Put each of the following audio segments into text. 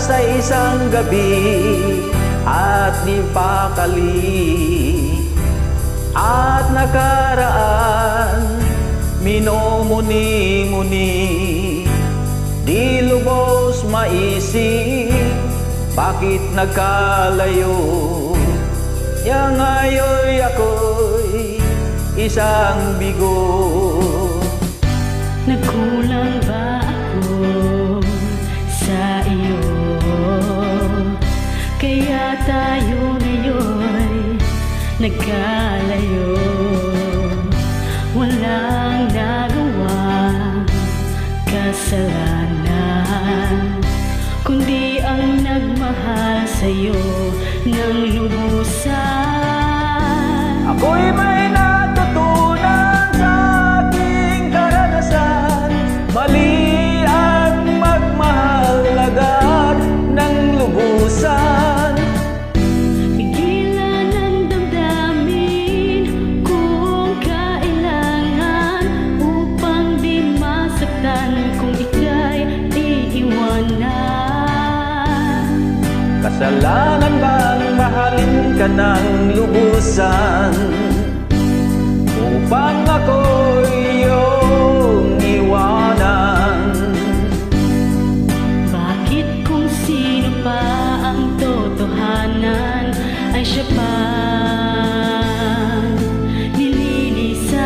sa isang gabi at di pakali at nakaraan minumuni-muni, di lubos maisip bakit nagkalayo. Ya ngayon ako'y isang bigo. Nagkulang ba ako sa iyo? Kaya tayo ngayon nagkalayo. Walang nagawang kasalanan, kundi ang nagmahal sa'yo ng lubusan. Ako'y may natutunan sa aking karanasan, mali ang magmahal agad ng lubusan. Pigilan ang damdamin kung kailangan, upang di masaktan kung ika'y iiwanan. Kasalanan bang mahalin ka ng lubusan, upang ako'y iyong iwanan? Bakit kung sino pa ang totohanan ay siya pa nililisan?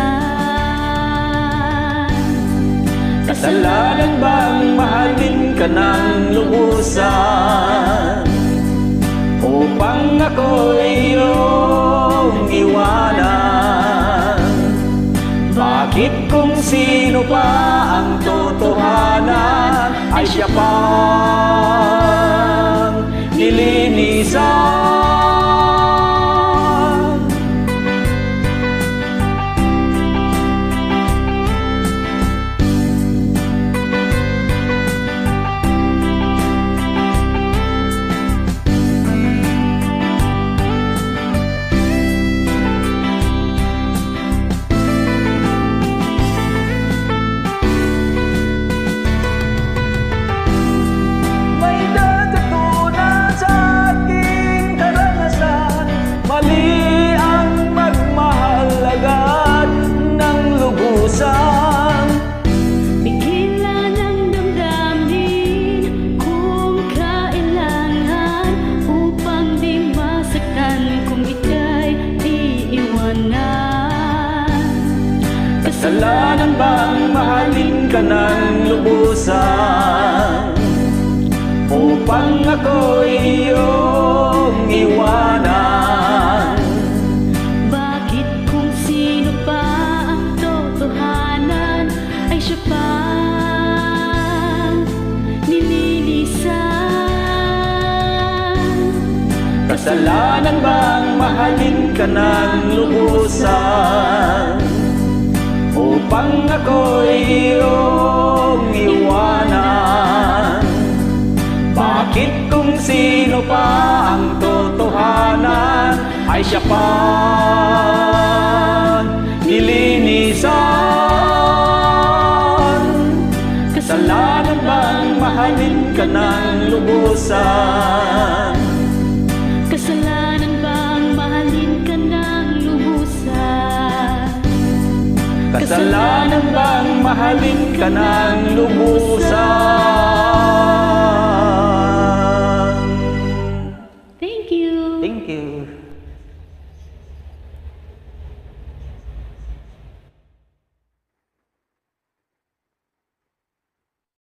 Kasalanan bang mahalin ka ng lubusan, upang ako'y iyong iwanan? Bakit kung sino pa ang totohanan ay siya pang nilinisan? Pigilan ang damdamin kung kailangan, upang di masaktan kung ika'y iiwanan. Kasalanan bang mahalin ka ng lubusan, upang ako'y iyong iwanan? Bakit kung sino pa ang totohanan ay siya pa nililisan? Kasalanan bang mahalin ka ng lubusan, upang ako'y iyong iwanan? Bakit kung sino pa ang totohanan ay siya pa nilinisan? Kasalanan bang mahalin ka ng lubusan, Kasalanan bang mahalin ka ng lubusan? kasalanan bang mahalin ka ng lubusan?